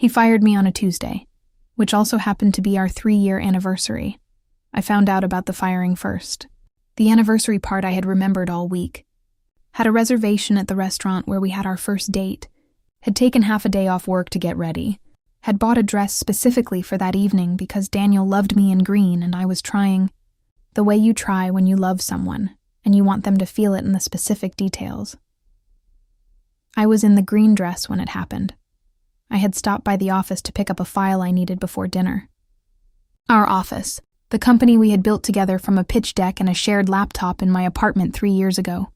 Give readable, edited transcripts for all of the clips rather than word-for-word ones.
He fired me on a Tuesday, which also happened to be our 3-year anniversary. I found out about the firing first. The anniversary part I had remembered all week. Had a reservation at the restaurant where we had our first date. Had taken half a day off work to get ready. Had bought a dress specifically for that evening because Daniel loved me in green and I was trying the way you try when you love someone and you want them to feel it in the specific details. I was in the green dress when it happened. I had stopped by the office to pick up a file I needed before dinner. Our office, the company we had built together from a pitch deck and a shared laptop in my apartment 3 years ago.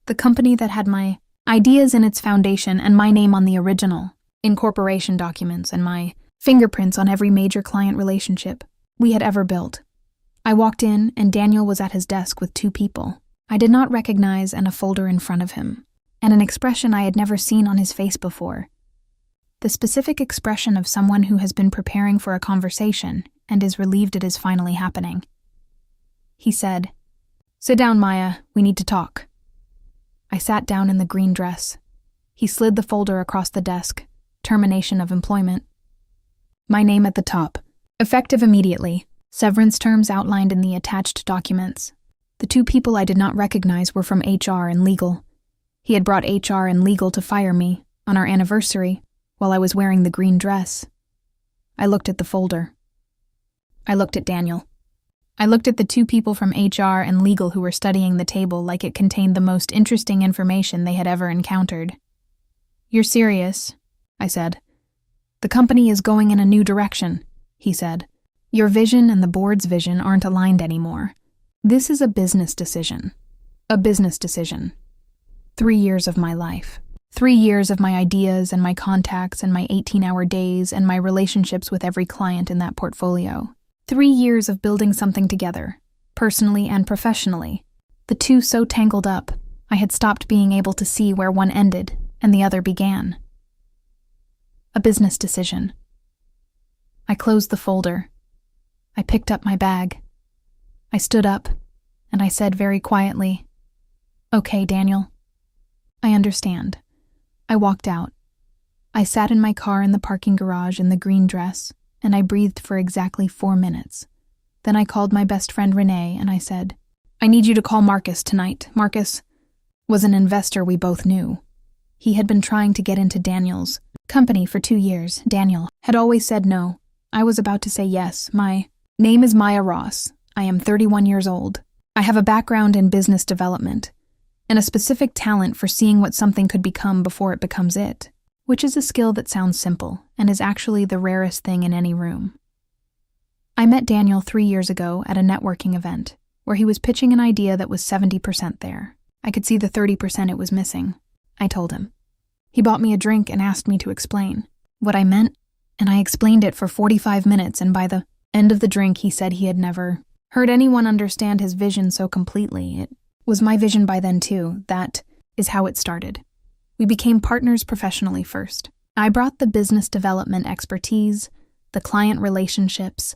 The company that had my ideas in its foundation and my name on the original, incorporation documents, and my fingerprints on every major client relationship we had ever built. I walked in and Daniel was at his desk with 2 people I did not recognize and a folder in front of him, and an expression I had never seen on his face before. The specific expression of someone who has been preparing for a conversation and is relieved it is finally happening. He said, "Sit down, Maya, we need to talk." I sat down in the green dress. He slid the folder across the desk, termination of employment. My name at the top, effective immediately, severance terms outlined in the attached documents. The 2 people I did not recognize were from HR and legal. He had brought HR and legal to fire me on our anniversary while I was wearing the green dress. I looked at the folder. I looked at Daniel. I looked at the 2 people from HR and legal who were studying the table like it contained the most interesting information they had ever encountered. "You're serious," I said. "The company is going in a new direction," he said. "Your vision and the board's vision aren't aligned anymore. This is a business decision. A business decision. 3 years of my life. 3 years of my ideas and my contacts and my 18-hour days and my relationships with every client in that portfolio. 3 years of building something together, personally and professionally. The 2 so tangled up, I had stopped being able to see where one ended and the other began. A business decision. I closed the folder. I picked up my bag. I stood up, and I said very quietly, "Okay, Daniel. I understand." I walked out. I sat in my car in the parking garage in the green dress, and I breathed for exactly 4 minutes. Then I called my best friend Renee, and I said, "I need you to call Marcus tonight." Marcus was an investor we both knew. He had been trying to get into Daniel's company for 2 years. Daniel had always said no. I was about to say yes. My name is Maya Ross. I am 31 years old. I have a background in business development and a specific talent for seeing what something could become before it becomes it, which is a skill that sounds simple and is actually the rarest thing in any room. I met Daniel 3 years ago at a networking event where he was pitching an idea that was 70% there. I could see the 30% it was missing. I told him. He bought me a drink and asked me to explain what I meant, and I explained it for 45 minutes, and by the end of the drink he said he had never heard anyone understand his vision so completely. It was my vision by then too. That is how it started. We became partners professionally first. I brought the business development expertise, the client relationships,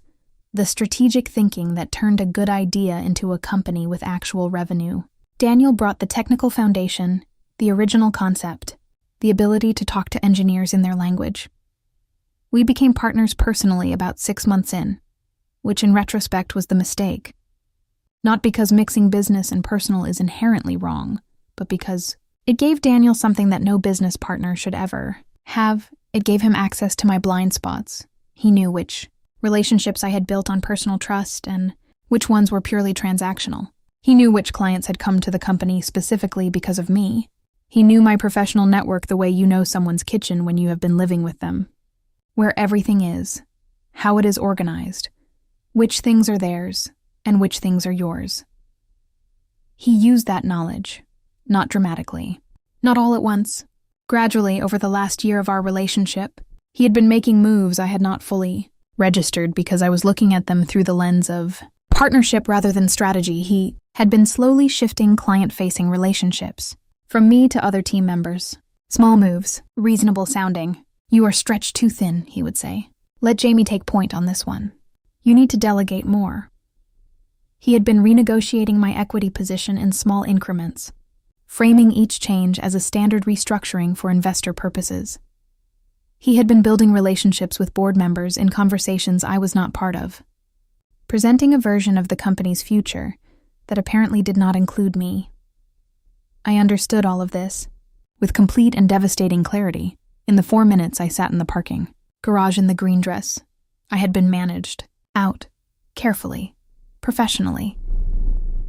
the strategic thinking that turned a good idea into a company with actual revenue. Daniel brought the technical foundation, the original concept, the ability to talk to engineers in their language. We became partners personally about 6 months in, which in retrospect was the mistake. Not because mixing business and personal is inherently wrong, but because it gave Daniel something that no business partner should ever have. It gave him access to my blind spots. He knew which relationships I had built on personal trust and which ones were purely transactional. He knew which clients had come to the company specifically because of me. He knew my professional network the way you know someone's kitchen when you have been living with them. Where everything is, how it is organized, which things are theirs, and which things are yours. He used that knowledge, not dramatically, not all at once. Gradually, over the last year of our relationship, he had been making moves I had not fully registered because I was looking at them through the lens of partnership rather than strategy. He had been slowly shifting client-facing relationships from me to other team members. Small moves, reasonable sounding. "You are stretched too thin," he would say. "Let Jamie take point on this one. You need to delegate more." He had been renegotiating my equity position in small increments, framing each change as a standard restructuring for investor purposes. He had been building relationships with board members in conversations I was not part of, presenting a version of the company's future that apparently did not include me. I understood all of this, with complete and devastating clarity, in the 4 minutes I sat in the parking garage in the green dress. I had been managed, out, carefully, professionally,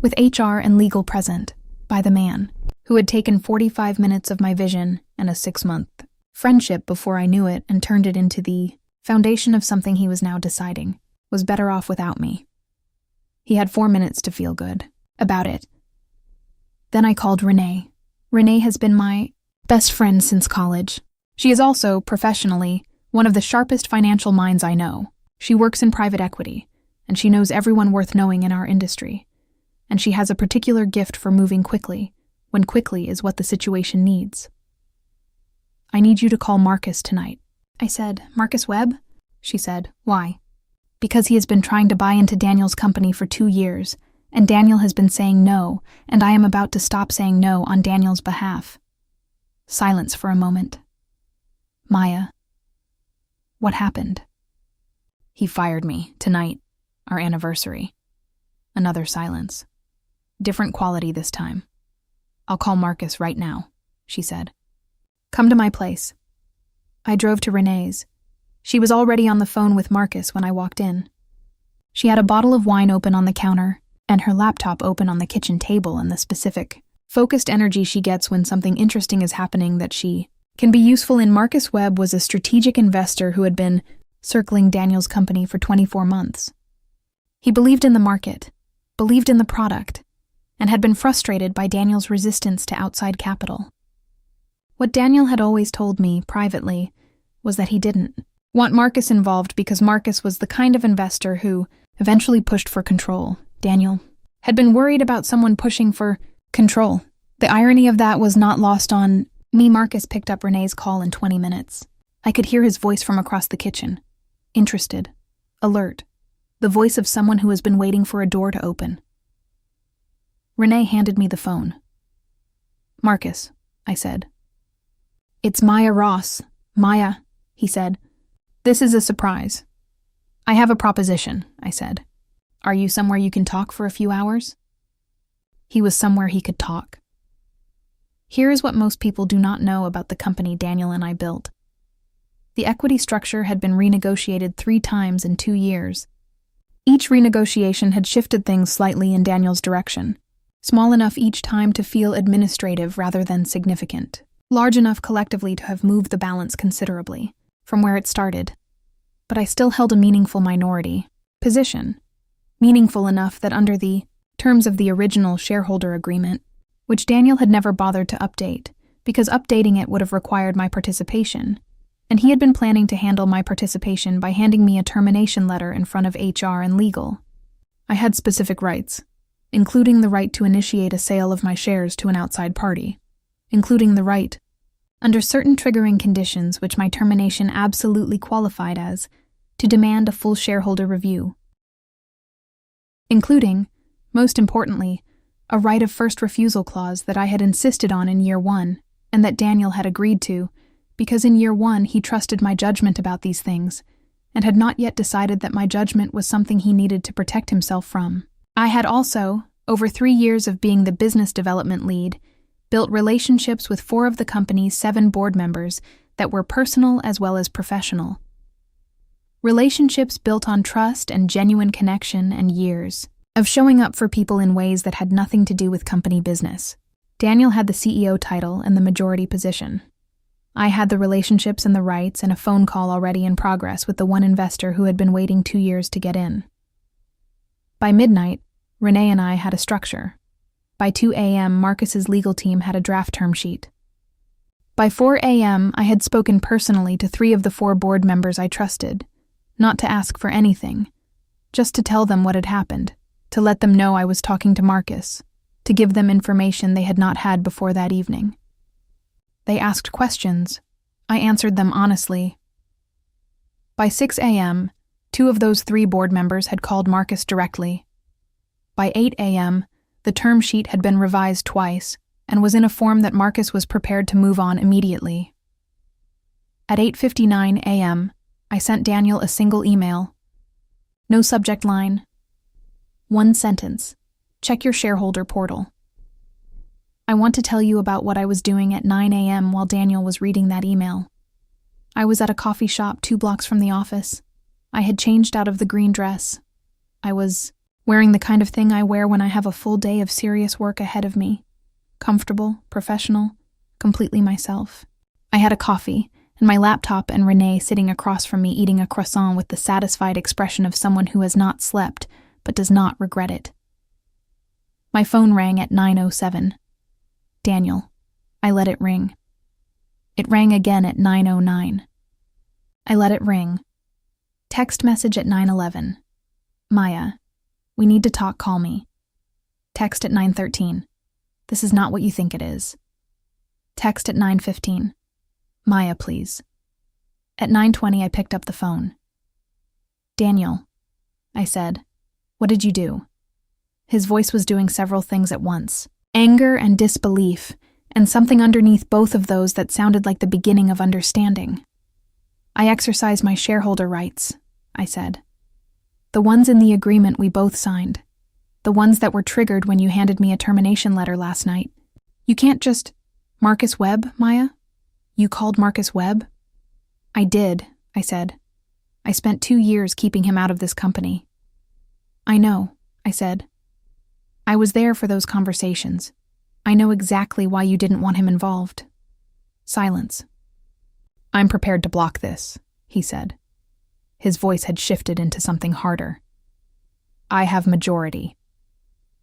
with HR and legal present, by the man who had taken 45 minutes of my vision and a 6-month friendship before I knew it and turned it into the foundation of something he was now deciding was better off without me. He had 4 minutes to feel good about it. Then I called Renee. Renee has been my best friend since college. She is also, professionally, one of the sharpest financial minds I know. She works in private equity, and she knows everyone worth knowing in our industry. And she has a particular gift for moving quickly, when quickly is what the situation needs. I need you to call Marcus tonight. I said, Marcus Webb? She said, why? Because he has been trying to buy into Daniel's company for 2 years, and Daniel has been saying no, and I am about to stop saying no on Daniel's behalf. Silence for a moment. Maya. What happened? He fired me, tonight, our anniversary. Another silence. Different quality this time. I'll call Marcus right now, she said. Come to my place. I drove to Renee's. She was already on the phone with Marcus when I walked in. She had a bottle of wine open on the counter and her laptop open on the kitchen table in the specific, focused energy she gets when something interesting is happening that she can be useful in. Marcus Webb was a strategic investor who had been circling Daniel's company for 24 months. He believed in the market, believed in the product, and had been frustrated by Daniel's resistance to outside capital. What Daniel had always told me, privately, was that he didn't want Marcus involved because Marcus was the kind of investor who eventually pushed for control. Daniel had been worried about someone pushing for control. The irony of that was not lost on me. Marcus picked up Renee's call in 20 minutes. I could hear his voice from across the kitchen. Interested, alert, the voice of someone who has been waiting for a door to open. Renee handed me the phone. Marcus, I said. It's Maya Ross. Maya, he said. This is a surprise. I have a proposition, I said. Are you somewhere you can talk for a few hours? He was somewhere he could talk. Here is what most people do not know about the company Daniel and I built. The equity structure had been renegotiated 3 times in 2 years. Each renegotiation had shifted things slightly in Daniel's direction, small enough each time to feel administrative rather than significant, large enough collectively to have moved the balance considerably from where it started. But I still held a meaningful minority position, meaningful enough that under the terms of the original shareholder agreement, which Daniel had never bothered to update, because updating it would have required my participation, and he had been planning to handle my participation by handing me a termination letter in front of HR and legal. I had specific rights, including the right to initiate a sale of my shares to an outside party, including the right, under certain triggering conditions which my termination absolutely qualified as, to demand a full shareholder review, including, most importantly, a right of first refusal clause that I had insisted on in year 1 and that Daniel had agreed to, because in year 1 he trusted my judgment about these things and had not yet decided that my judgment was something he needed to protect himself from. I had also, over 3 years of being the business development lead, built relationships with 4 of the company's 7 board members that were personal as well as professional. Relationships built on trust and genuine connection and years of showing up for people in ways that had nothing to do with company business. Daniel had the CEO title and the majority position. I had the relationships and the rights and a phone call already in progress with the one investor who had been waiting 2 years to get in. By midnight, Renee and I had a structure. By 2 a.m., Marcus's legal team had a draft term sheet. By 4 a.m., I had spoken personally to 3 of the 4 board members I trusted, not to ask for anything, just to tell them what had happened, to let them know I was talking to Marcus, to give them information they had not had before that evening. They asked questions. I answered them honestly. By 6 a.m., 2 of those 3 board members had called Marcus directly. By 8 a.m., the term sheet had been revised twice and was in a form that Marcus was prepared to move on immediately. At 8:59 a.m., I sent Daniel a single email. No subject line. One sentence. Check your shareholder portal. I want to tell you about what I was doing at 9 a.m. while Daniel was reading that email. I was at a coffee shop 2 blocks from the office. I had changed out of the green dress. I was wearing the kind of thing I wear when I have a full day of serious work ahead of me. Comfortable, professional, completely myself. I had a coffee, and my laptop and Renee sitting across from me eating a croissant with the satisfied expression of someone who has not slept but does not regret it. My phone rang at 9:07. Daniel. I let it ring. It rang again at 9:09. I let it ring. Text message at 9:11. Maya, we need to talk, call me. Text at 9:13. This is not what you think it is. Text at 9:15. Maya, please. At 9:20, I picked up the phone. Daniel, I said, what did you do? His voice was doing several things at once. Anger and disbelief, and something underneath both of those that sounded like the beginning of understanding. I exercise my shareholder rights, I said. The ones in the agreement we both signed. The ones that were triggered when you handed me a termination letter last night. You can't just... Marcus Webb, Maya? You called Marcus Webb? I did, I said. I spent 2 years keeping him out of this company. I know, I said. I was there for those conversations. I know exactly why you didn't want him involved. Silence. I'm prepared to block this, he said. His voice had shifted into something harder. I have majority.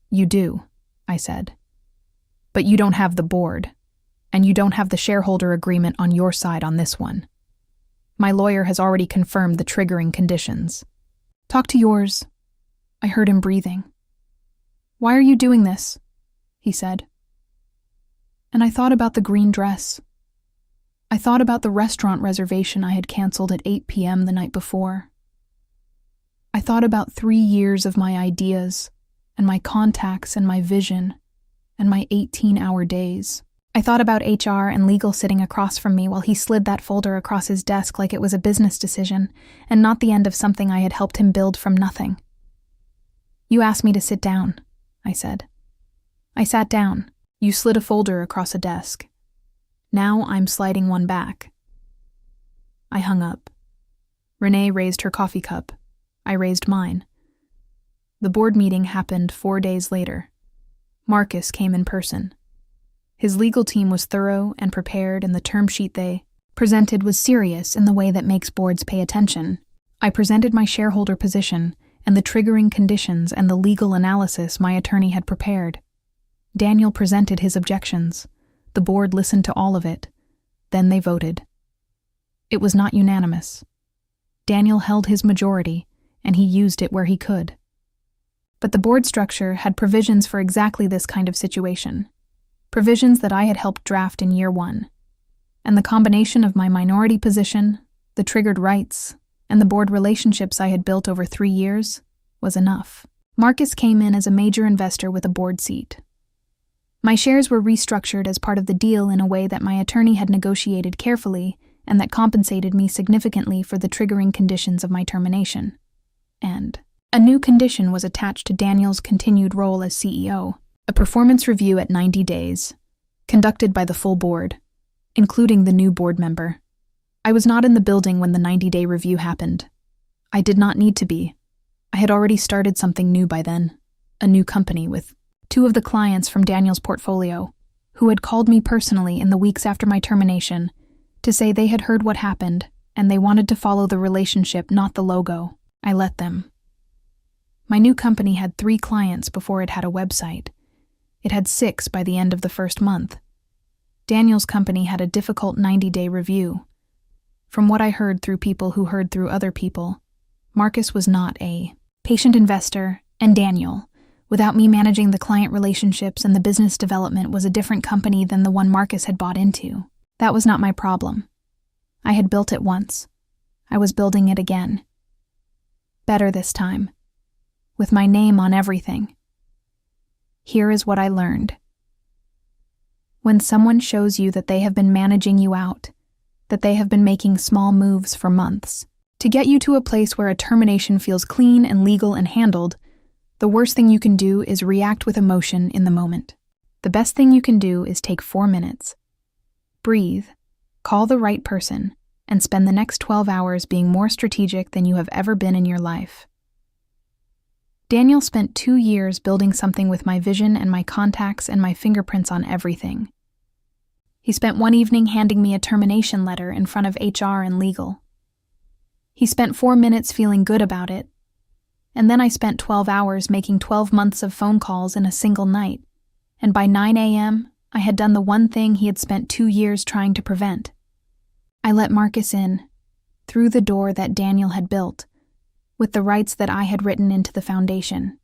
You do, I said. But you don't have the board, and you don't have the shareholder agreement on your side on this one. My lawyer has already confirmed the triggering conditions. Talk to yours. I heard him breathing. Why are you doing this? He said. And I thought about the green dress. I thought about the restaurant reservation I had canceled at 8 p.m. the night before. I thought about 3 years of my ideas, and my contacts and my vision, and my 18-hour days. I thought about HR and legal sitting across from me while he slid that folder across his desk like it was a business decision, and not the end of something I had helped him build from nothing. You asked me to sit down, I said. I sat down. You slid a folder across a desk. Now I'm sliding one back. I hung up. Renee raised her coffee cup. I raised mine. The board meeting happened 4 days later. Marcus came in person. His legal team was thorough and prepared, and the term sheet they presented was serious in the way that makes boards pay attention. I presented my shareholder position and the triggering conditions and the legal analysis my attorney had prepared. Daniel presented his objections. The board listened to all of it. Then they voted. It was not unanimous. Daniel held his majority, and he used it where he could. But the board structure had provisions for exactly this kind of situation. Provisions that I had helped draft in year 1. And the combination of my minority position, the triggered rights, and the board relationships I had built over 3 years was enough. Marcus came in as a major investor with a board seat. My shares were restructured as part of the deal in a way that my attorney had negotiated carefully and that compensated me significantly for the triggering conditions of my termination. And a new condition was attached to Daniel's continued role as CEO, a performance review at 90 days, conducted by the full board, including the new board member. I was not in the building when the 90-day review happened. I did not need to be. I had already started something new by then, a new company with 2 of the clients from Daniel's portfolio, who had called me personally in the weeks after my termination to say they had heard what happened and they wanted to follow the relationship, not the logo. I let them. My new company had 3 clients before it had a website. It had 6 by the end of the first month. Daniel's company had a difficult 90-day review. From what I heard through people who heard through other people, Marcus was not a patient investor, and Daniel, without me managing the client relationships and the business development, was a different company than the one Marcus had bought into. That was not my problem. I had built it once. I was building it again. Better this time. With my name on everything. Here is what I learned. When someone shows you that they have been managing you out, that they have been making small moves for months. To get you to a place where a termination feels clean and legal and handled, the worst thing you can do is react with emotion in the moment. The best thing you can do is take 4 minutes. Breathe, call the right person, and spend the next 12 hours being more strategic than you have ever been in your life. Daniel spent 2 years building something with my vision and my contacts and my fingerprints on everything. He spent one evening handing me a termination letter in front of HR and legal. He spent 4 minutes feeling good about it, and then I spent 12 hours making 12 months of phone calls in a single night, and by 9 a.m., I had done the one thing he had spent 2 years trying to prevent. I let Marcus in, through the door that Daniel had built, with the rights that I had written into the foundation.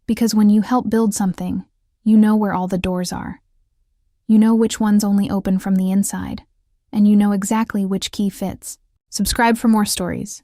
Because when you help build something, you know where all the doors are. You know which ones only open from the inside, and you know exactly which key fits. Subscribe for more stories.